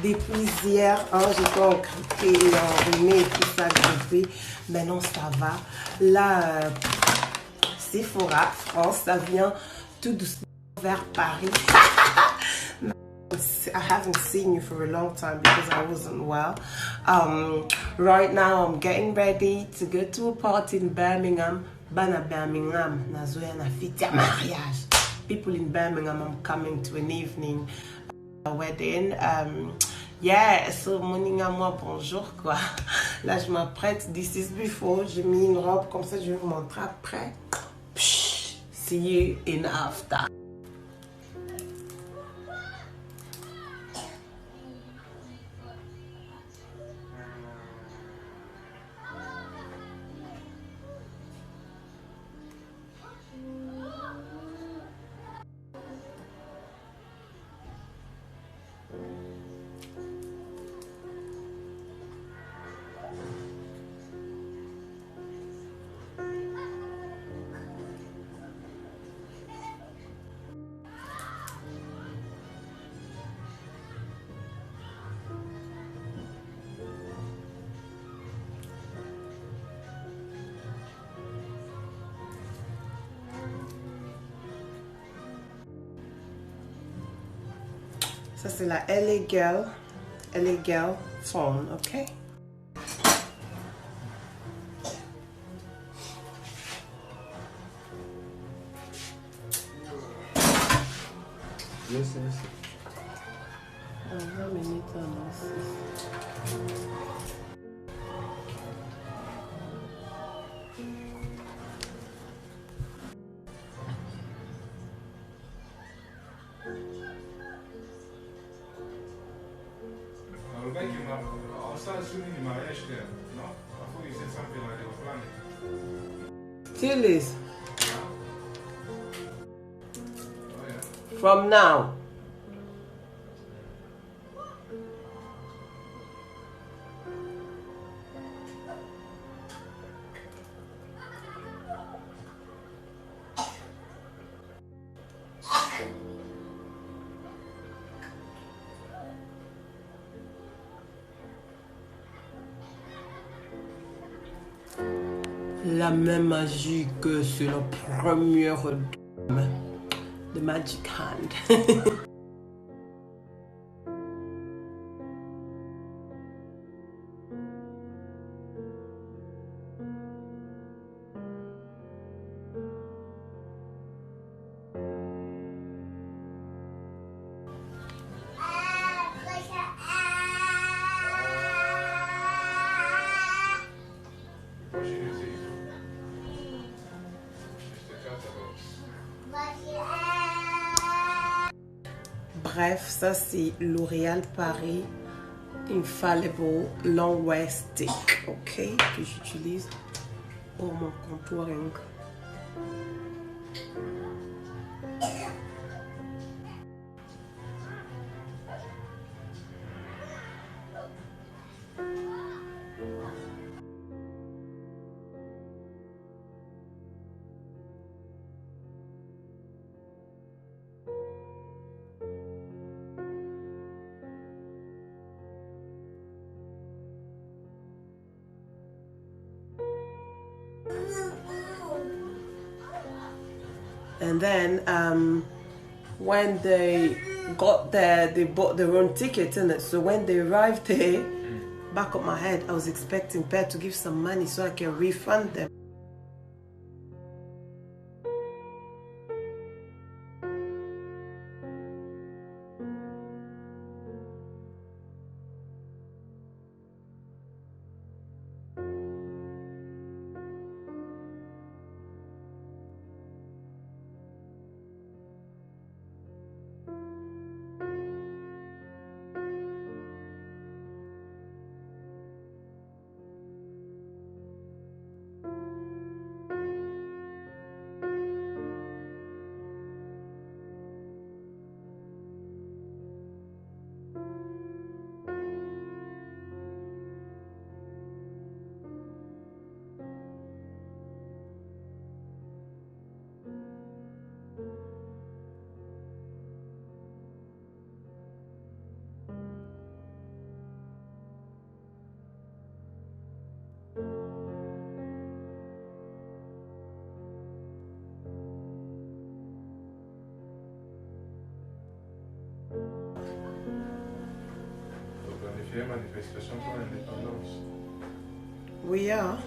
Depuis hier, hein, j'étais encriptée, enrhumée et tout ça, grippée. Maintenant, ça va. Là, Sephora, France, ça vient tout doucement vers Paris. I haven't seen you for a long time because I wasn't well. Right now, I'm getting ready to go to a party in Birmingham. Bana Birmingham, nazoya na fete ya mariage. People in Birmingham, I'm coming to an evening wedding. Yeah, so morning à moi, bonjour quoi. Là, je m'apprête. This is before. J'ai mis une robe comme ça, je vais vous montrer après. Psh, see you in after. Ça c'est la LA Girl phone, ok? Listen. How many times? Le gars qui m'a... On s'en souvient du mariage, non? Parfois, il said something like they were planning. Still is. Oh, yeah. From now. La même magie que sur le premier The Magic Hand. Bref, ça c'est L'Oréal Paris Infallible Long Wear Stick, ok, que j'utilise pour mon contouring. And then when they got there, they bought their own ticket in it. So when they arrived there, back of my head, I was expecting Pat to give some money so I can refund them. qualifiée manifestation pour l'indépendance. We are.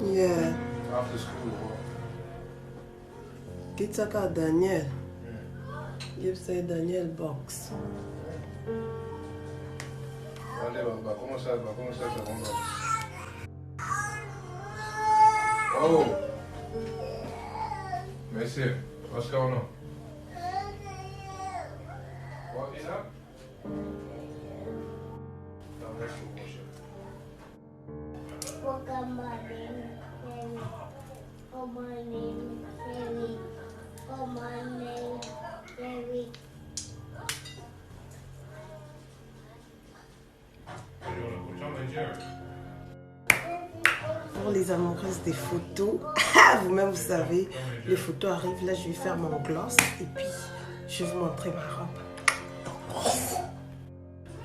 Yeah. After school. Kitaka Daniel. You say Daniel box. Allez, va commencer à seconde. Oh! Merci. Oscar ou non? What is that? Pour les amoureuses des photos, vous-même vous savez, les photos arrivent, là je vais faire mon gloss et puis je vais vous montrer ma robe.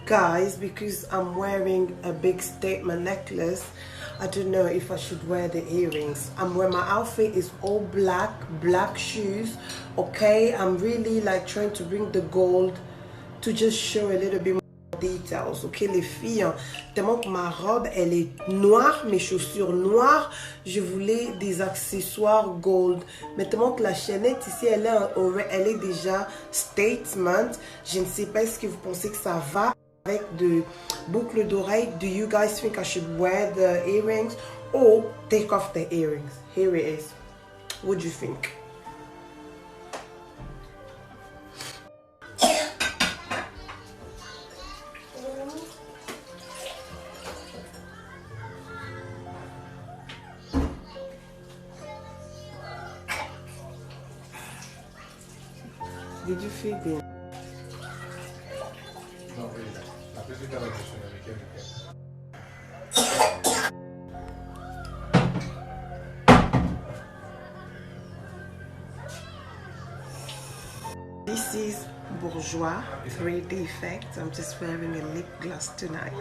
Guys, because I'm wearing a big statement necklace, I don't know if I should wear the earrings. My outfit is all black shoes, okay? I'm really like trying to bring the gold to just show a little bit more details, ok les filles, hein, tellement que ma robe elle est noire, mes chaussures noires, je voulais des accessoires gold, mais tellement que la chaînette ici elle est déjà statement, je ne sais pas, est-ce que vous pensez que ça va avec de boucles d'oreilles? Do you guys think I should wear the earrings or take off the earrings? Here it is. What do you think? Did you feel it? No, la petita la versione meccanica. This is Bourgeois 3D effect. I'm just wearing a lip gloss tonight.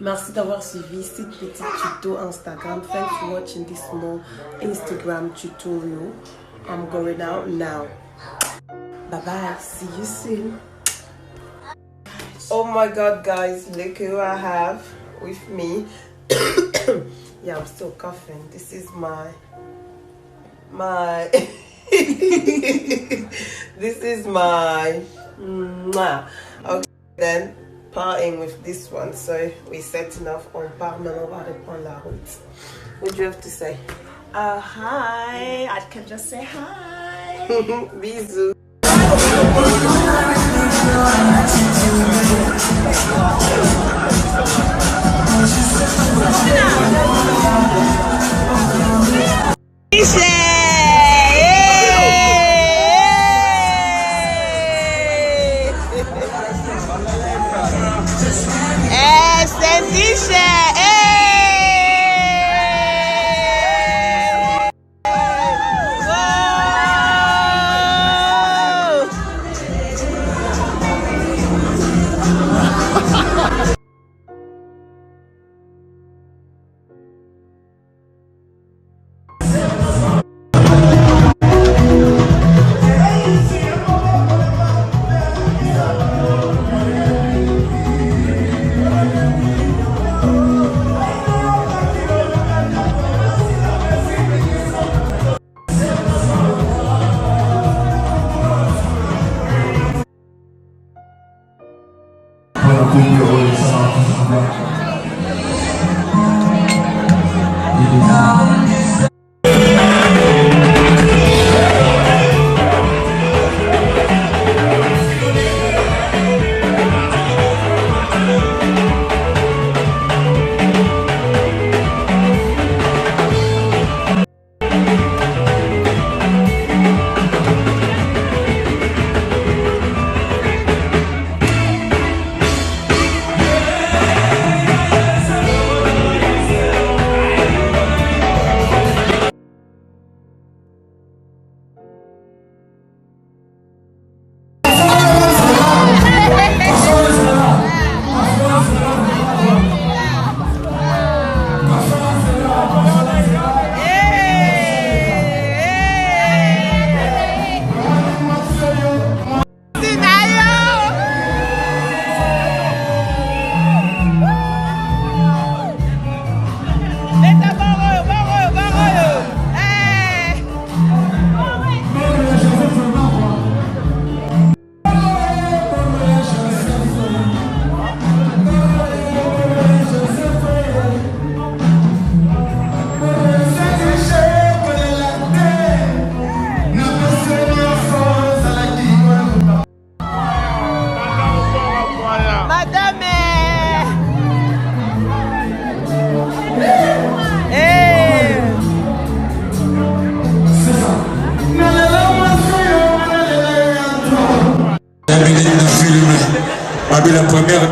Merci d'avoir suivi ce petit tuto Instagram. Thanks for watching this small Instagram tutorial. I'm going out now. Bye bye. See you soon. Oh my god, guys, look who I have with me. Yeah, I'm still coughing. This is my this is my okay, then parting with this one, so we're setting off. On part maintenant, on va reprendre la route. What do you have to say? Hi, I can just say hi. Bisous.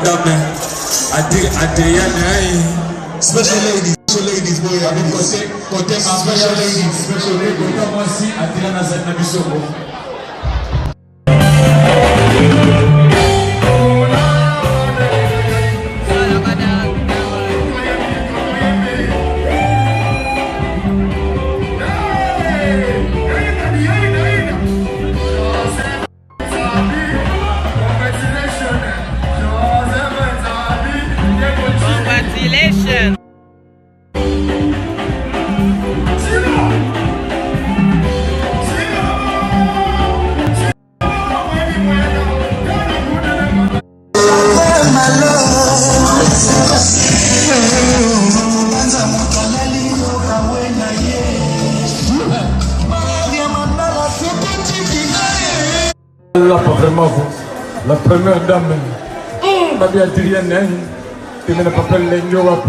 dame. Adrienne. Special ladies, boy. Special ladies. Adrienne a cette nabisobo. Congratulations. Là, pas vraiment vous. La première dame, Babi Adrienne, qui ne pas faire l'engagement.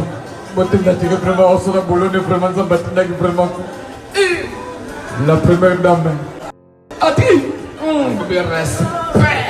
Moi, tu m'as dit que vraiment, on se l'a boulonné vraiment, ça m'a dit que vraiment. La première dame. Adi, Babi reste.